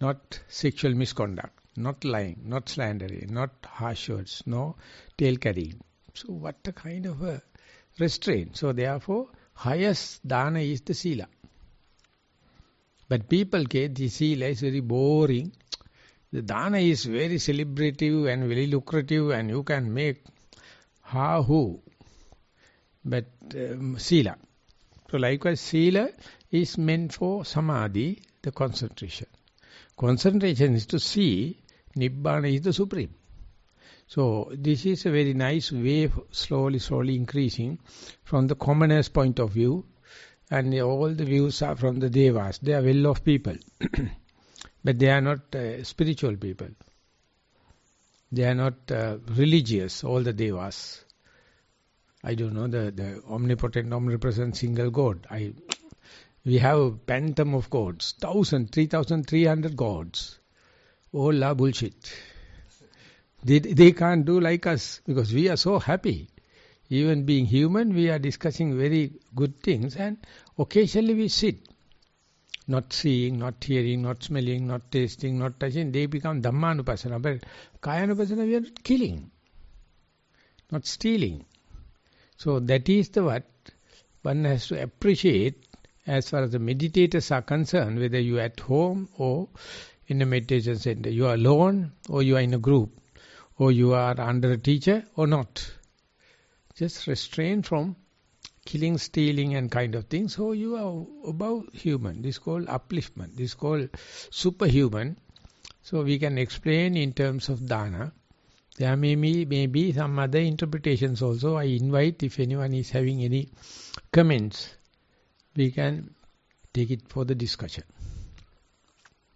not sexual misconduct, not lying, not slandering, not harsh words, no tail carrying. So what a kind of a restraint. So therefore, highest dana is the Sila. But people get the Sila is very boring. The dana is very celebrative and very lucrative, and you can make who. But Sila. So likewise, Sila is meant for Samadhi, the concentration. Concentration is to see Nibbana is the supreme. So this is a very nice way, slowly increasing from the commoner's point of view, and all the views are from the Devas. They are well-off people, but they are not spiritual people. They are not religious, all the Devas. I don't know, the omnipotent, omnipresent single God. We have a phantom of gods, 3,300 gods. All are bullshit. They can't do like us because we are so happy. Even being human, we are discussing very good things, and occasionally we sit. Not seeing, not hearing, not smelling, not tasting, not touching. They become Dhammanupassana. But Kayanupassana, we are killing, not stealing. So that is the what one has to appreciate as far as the meditators are concerned, whether you are at home or in a meditation center. You are alone or you are in a group, or you are under a teacher or not. Just restrain from killing, stealing and kind of things. So you are above human. This is called upliftment. This is called superhuman. So we can explain in terms of dana. There may be some other interpretations also. I invite, if anyone is having any comments, we can take it for the discussion.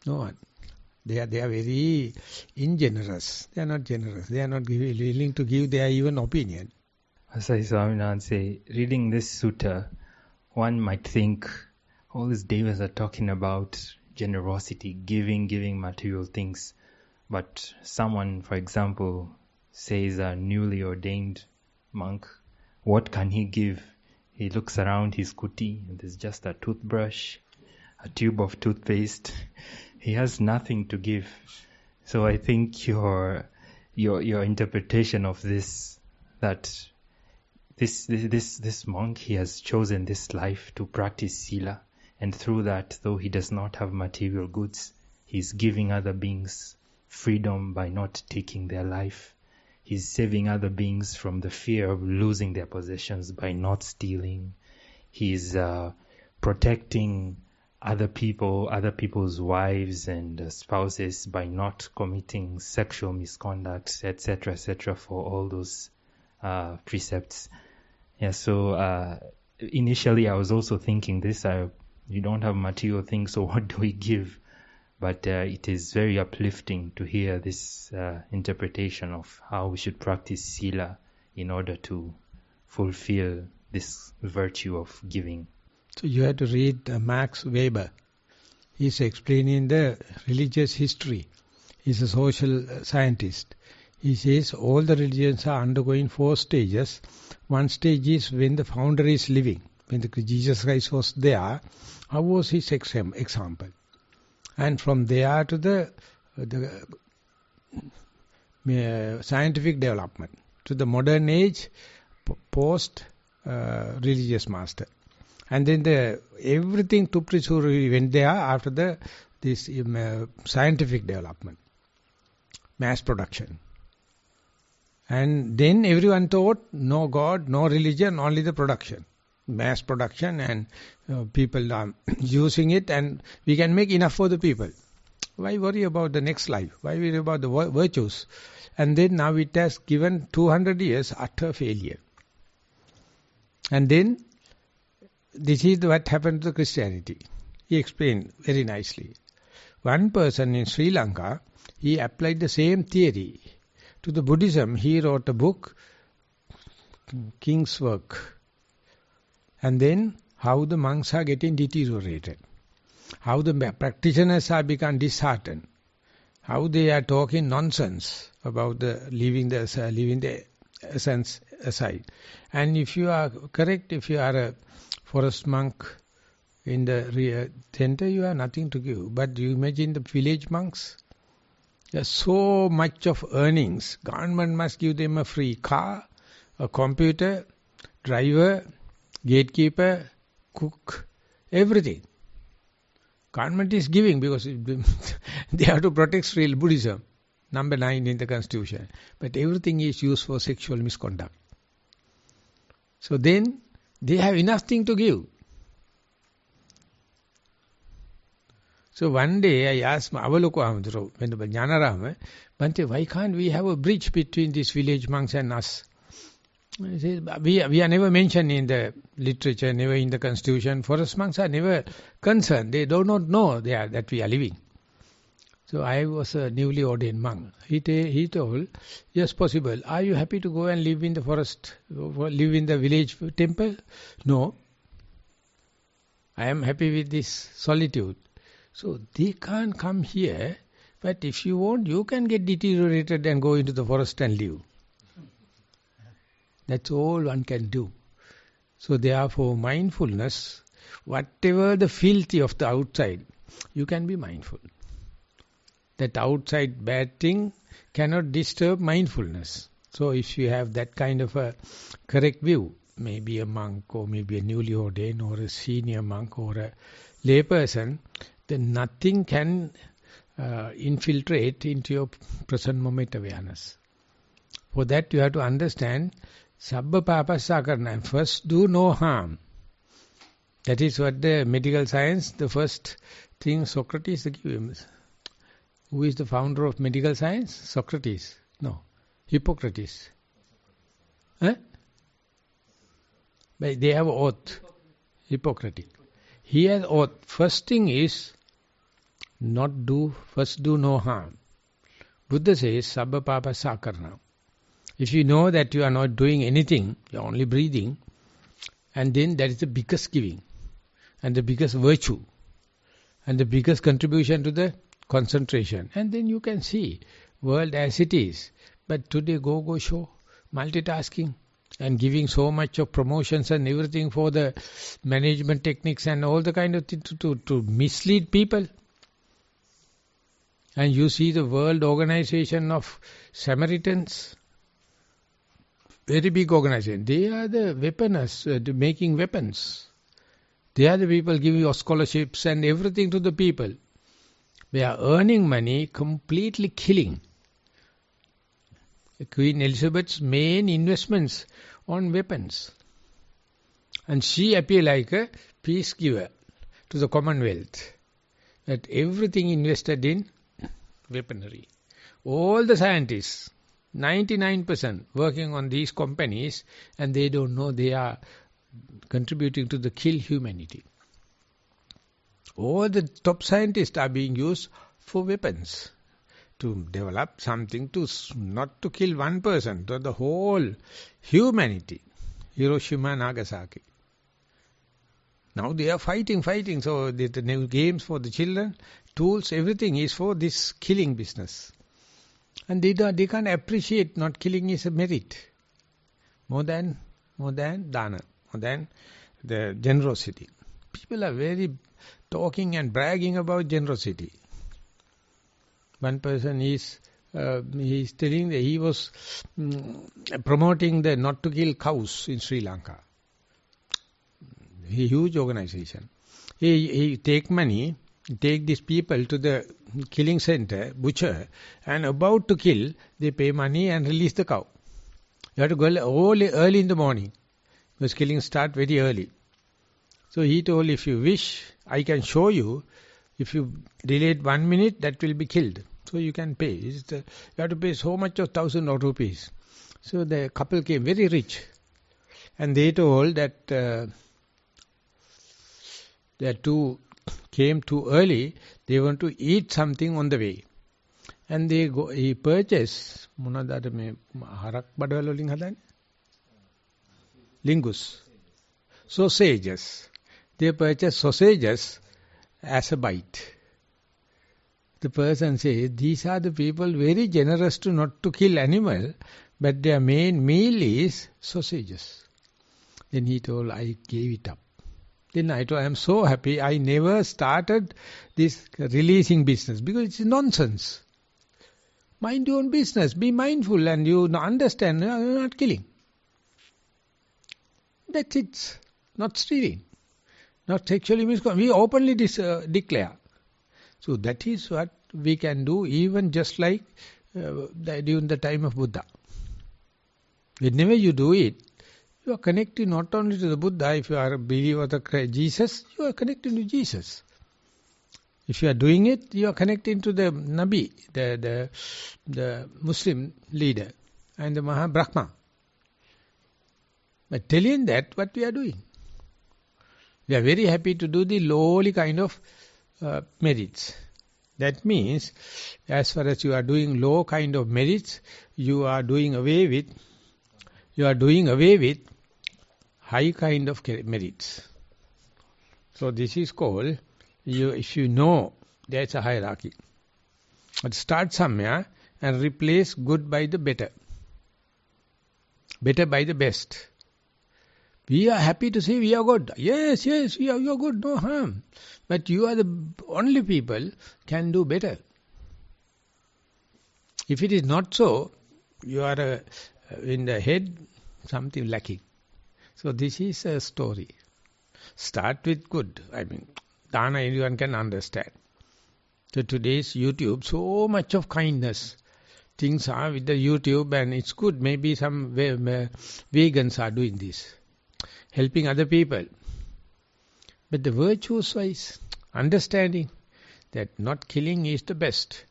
No one. They are very ingenerous. They are not generous. They are not willing to give their even opinion. Asai Swaminathan, reading this sutta, one might think all these devas are talking about generosity, giving material things. But someone, for example, says a newly ordained monk, what can he give? He looks around his kuti, and there's just a toothbrush, a tube of toothpaste. He has nothing to give. So I think your interpretation of this, that this monk, he has chosen this life to practice Sila, and through that, though he does not have material goods, he's giving other beings freedom by not taking their life. He's saving other beings from the fear of losing their possessions by not stealing. He's protecting other people's wives and spouses by not committing sexual misconduct, etc., for all those precepts. Yeah, so initially I was also thinking this, you don't have material things, so what do we give? But it is very uplifting to hear this interpretation of how we should practice Sila in order to fulfill this virtue of giving. So you have to read Max Weber. He's explaining the religious history. He's a social scientist. He says all the religions are undergoing 4 stages. One stage is when the founder is living. When Jesus Christ was there, how was his example? And from there to the scientific development, to the modern age, post-religious master. And then everything Tuprisuri went there after this scientific development, mass production. And then everyone thought, no God, no religion, only the production. Mass production, and people are using it, and we can make enough for the people. Why worry about the next life? Why worry about the virtues? And then now it has given 200 years utter failure. And then this is what happened to Christianity. He explained very nicely. One person in Sri Lanka, he applied the same theory to the Buddhism. He wrote a book, King's Work. And then how the monks are getting deteriorated, how the practitioners are become disheartened, how they are talking nonsense about leaving the essence aside. And if you are correct, if you are a forest monk In the center, you have nothing to give. But you imagine the village monks? There's so much of earnings. Government must give them a free car, a computer, driver, gatekeeper, cook, everything. Government is giving because they have to protect real Buddhism. Number 9 in the constitution. But everything is used for sexual misconduct. So then, they have enough thing to give. So one day I asked Avalokwa Jnanarama, Bhante, why can't we have a bridge between these village monks and us? He says, we are never mentioned in the literature, never in the constitution. Forest monks are never concerned. They do not know that we are living. So I was a newly ordained monk. He told, yes, possible. Are you happy to go and live in the forest, live in the village temple? No. I am happy with this solitude. So they can't come here, but if you want, you can get deteriorated and go into the forest and live. That's all one can do. So therefore, mindfulness, whatever the filthy of the outside, you can be mindful. That outside bad thing cannot disturb mindfulness. So if you have that kind of a correct view, maybe a monk or maybe a newly ordained or a senior monk or a lay person, then nothing can infiltrate into your present moment awareness. For that you have to understand, Sabba papassa karna, first do no harm. That is what the medical science, the first thing Socrates gave him. Who is the founder of medical science? Socrates. No. Hippocrates. But they have oath. Hippocratic. He has oath. First thing is, first do no harm. Buddha says, Sabba papa sakarna. If you know that you are not doing anything, you are only breathing, and then that is the biggest giving, and the biggest virtue, and the biggest contribution to the concentration. And then you can see world as it is. But today go show, multitasking, and giving so much of promotions and everything for the management techniques and all the kind of things to mislead people. And you see the world organization of Samaritans, very big organization. They are the weaponists, making weapons. They are the people giving scholarships and everything to the people. They are earning money, completely killing. Queen Elizabeth's main investments on weapons. And she appeared like a peace giver to the Commonwealth. That everything invested in weaponry. All the scientists, 99% working on these companies, and they don't know they are contributing to the kill humanity. All the top scientists are being used for weapons. To develop something not to kill one person, to the whole humanity. Hiroshima, Nagasaki. Now they are fighting. So the new games for the children, tools, everything is for this killing business. And they can't appreciate not killing is a merit. More than dana, more than the generosity. People are very talking and bragging about generosity. One person is telling that he was promoting the not to kill cows in Sri Lanka. A huge organization. He take money, take these people to the killing center, butcher, and about to kill, they pay money and release the cow. You have to go early in the morning, because killing start very early. So he told, if you wish, I can show you. If you delay it 1 minute, that will be killed. So you can pay. You have to pay so much of 1,000 rupees. So the couple came very rich. And they told that the two came too early. They want to eat something on the way. And he purchased, lingus, sausages. They purchased sausages as a bite. The person says, these are the people very generous to not to kill animal, but their main meal is sausages. Then he told, I gave it up. Then I told, I am so happy I never started this releasing business because it's nonsense. Mind your own business, be mindful and you understand you are not killing. That's it. Not stealing. Not sexually misconduct. We openly declare. So that is what we can do even just like during the time of Buddha. Whenever you do it, you are connecting not only to the Buddha. If you are a believer of Jesus, you are connecting to Jesus. If you are doing it, you are connecting to the Nabi, the Muslim leader, and the Maha Brahma. But telling that, what we are doing? We are very happy to do the lowly kind of merits. That means, as far as you are doing low kind of merits, you are doing away with high kind of merits. So this is called, if you know, there's a hierarchy. But start somewhere and replace good by the better. Better by the best. We are happy to say we are good. Yes, you are good, no harm. But you are the only people can do better. If it is not so, you are in the head something lacking. So this is a story. Start with good. I mean, Dana everyone can understand. So today's YouTube, so much of kindness. Things are with the YouTube and it's good. Maybe some vegans are doing this. Helping other people. But the virtues wise, understanding that not killing is the best.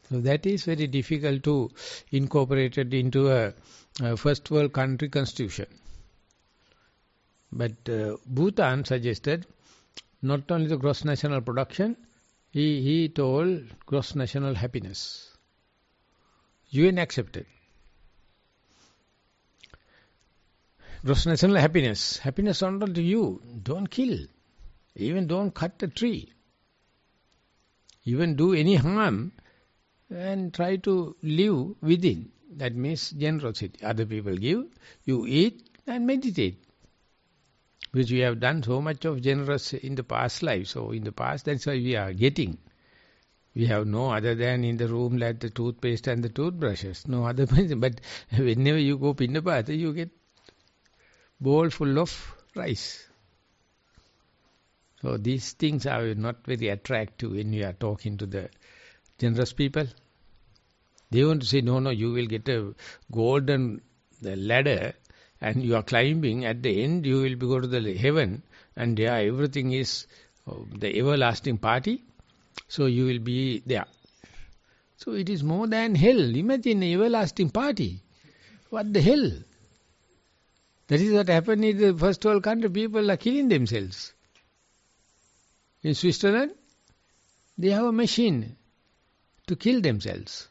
So that is very difficult to incorporate it into a first world country constitution. But Bhutan suggested not only the gross national production, he told gross national happiness. UN accepted. Gross national happiness. Happiness not only to you. Don't kill. Even don't cut a tree. Even do any harm and try to live within. That means generosity. Other people give, you eat and meditate. Because we have done so much of generous in the past life. So in the past, that's why we are getting. We have no other than in the room like the toothpaste and the toothbrushes. No other person. But whenever you go Pindapata, you get bowl full of rice. So these things are not very attractive when you are talking to the generous people. They want to say, no, you will get a golden ladder and you are climbing. At the end, you will go to the heaven and there everything is the everlasting party. So you will be there. So it is more than hell. Imagine an everlasting party. What the hell? That is what happened in the first world country. People are killing themselves. In Switzerland, they have a machine to kill themselves.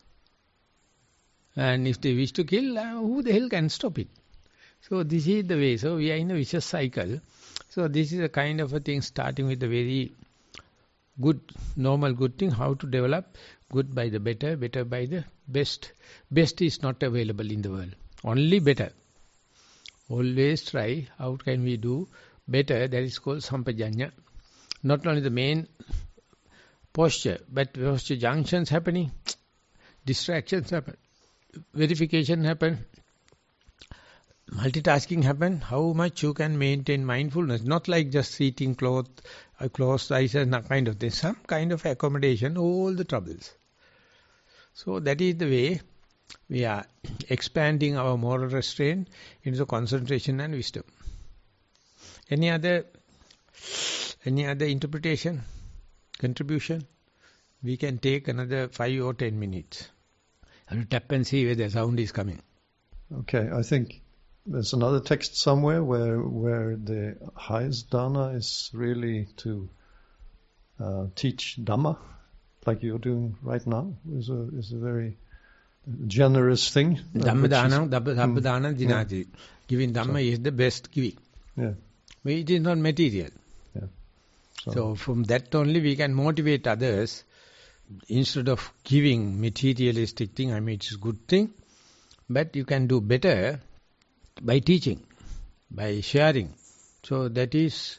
And if they wish to kill, who the hell can stop it? So this is the way. So we are in a vicious cycle. So this is a kind of a thing starting with a very good, normal good thing. How to develop good by the better, better by the best. Best is not available in the world. Only better. Always try, how can we do better, that is called sampajanya. Not only the main posture, but posture junctions happening, distractions happen, verification happen, multitasking happen, how much you can maintain mindfulness, not like just sitting closed eyes and kind of thing, some kind of accommodation, all the troubles. So that is the way we are expanding our moral restraint into concentration and wisdom. Any other interpretation, contribution? We can take another 5 or 10 minutes. I will tap and see where the sound is coming. Okay, I think there's another text somewhere where the highest dana is really to teach Dhamma, like you're doing right now, is a very generous thing. Dhamma dinati. Giving Dhamma is the best giving. Yeah. But it is not material. Yeah. So from that only we can motivate others instead of giving materialistic thing. I mean, it's a good thing, but you can do better by teaching, by sharing. So that is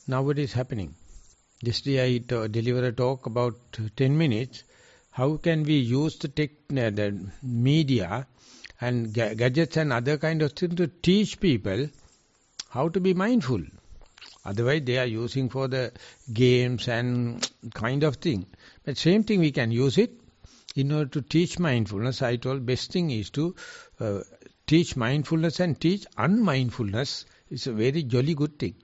nowadays happening. Yesterday I delivered a talk about 10 minutes. How can we use the media and gadgets and other kind of things to teach people how to be mindful? Otherwise they are using for the games and kind of thing. But same thing we can use it in order to teach mindfulness. I told best thing is to teach mindfulness and teach unmindfulness. It's a very jolly good thing.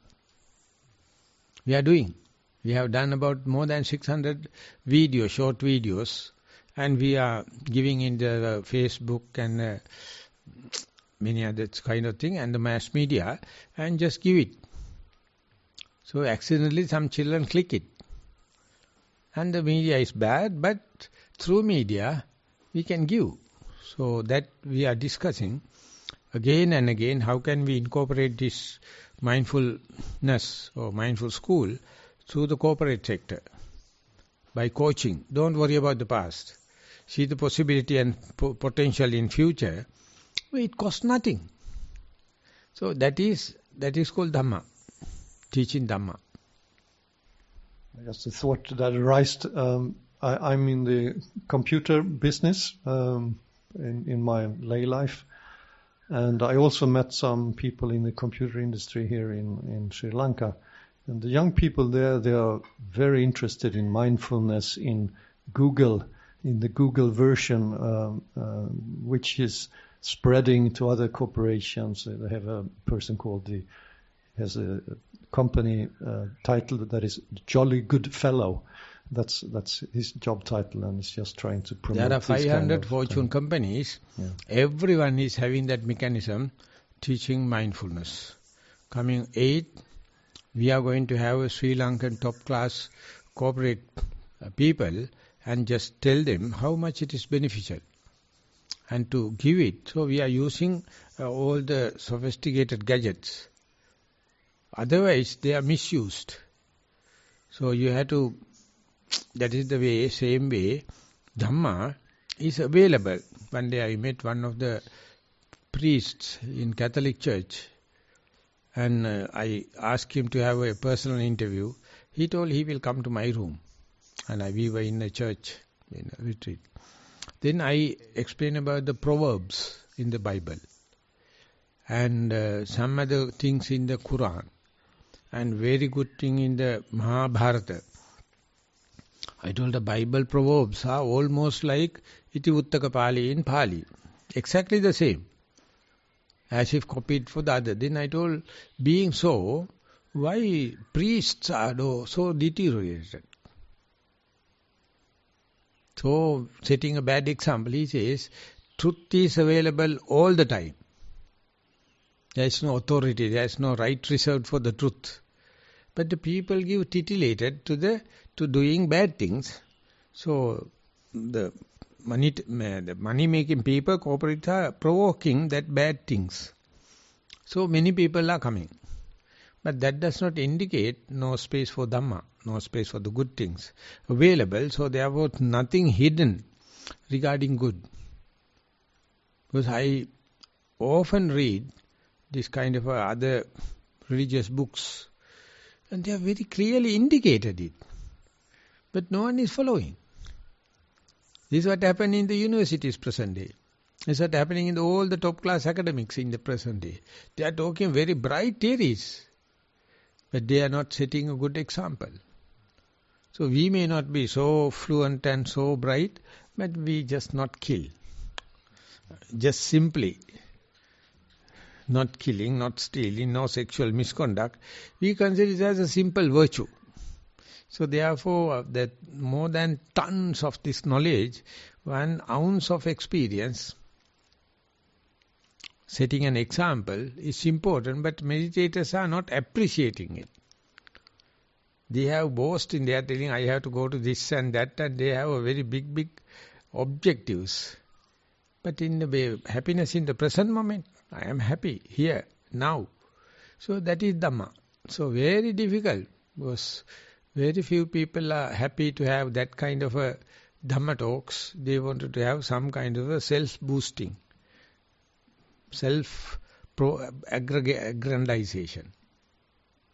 We are doing. We have done about more than 600 videos, short videos, and we are giving in the Facebook and many other kind of thing and the mass media, and just give it. So accidentally some children click it. And the media is bad, but through media we can give. So that we are discussing again and again, how can we incorporate this mindfulness or mindful school through the corporate sector by coaching. Don't worry about the past. See the possibility and potential in future. Well, it costs nothing. So that is called Dhamma, teaching Dhamma. Just a thought that arose. I'm in the computer business in my lay life, and I also met some people in the computer industry here in Sri Lanka. And the young people there, they are very interested in mindfulness in Google, in the Google version, which is spreading to other corporations. They have a person has a company title that is Jolly Good Fellow. That's his job title, and it's just trying to promote. There are 500 Fortune companies. Yeah. Everyone is having that mechanism, teaching mindfulness. Coming 8, we are going to have a Sri Lankan top-class corporate people and just tell them how much it is beneficial and to give it. So we are using all the sophisticated gadgets. Otherwise, they are misused. So you have to, that is the way, same way, Dhamma is available. One day I met one of the priests in Catholic Church, and I asked him to have a personal interview. He told he will come to my room. And we were in a church, in a retreat. Then I explained about the Proverbs in the Bible. And some other things in the Quran. And very good thing in the Mahabharata. I told the Bible Proverbs are almost like Iti Uttaka Pali in Pali. Exactly the same. As if copied for the other. Then I told, being so, why priests are so deteriorated? So, setting a bad example, he says, truth is available all the time. There is no authority, there is no right reserved for the truth. But the people give titillated to doing bad things. So, the money-making people, corporates are provoking that bad things. So many people are coming. But that does not indicate no space for Dhamma, no space for the good things available. So therefore nothing hidden regarding good. Because I often read this kind of other religious books, and they have very clearly indicated it. But no one is following. This is what happened in the universities present day. This is what happening in all the top class academics in the present day. They are talking very bright theories, but they are not setting a good example. So we may not be so fluent and so bright, but we just not kill. Just simply not killing, not stealing, no sexual misconduct. We consider it as a simple virtue. So therefore, that more than tons of this knowledge, 1 ounce of experience, setting an example is important, but meditators are not appreciating it. They have boasting, they are telling, I have to go to this and that, and they have a very big objectives. But in the way, happiness in the present moment, I am happy here, now. So that is Dhamma. So very difficult, because very few people are happy to have that kind of a Dhamma talks. They wanted to have some kind of a self-boosting, self-aggrandization.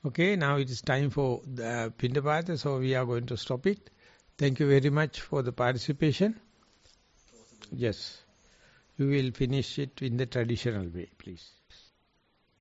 Okay, now it is time for the Pindapata, so we are going to stop it. Thank you very much for the participation. Yes, we will finish it in the traditional way, please.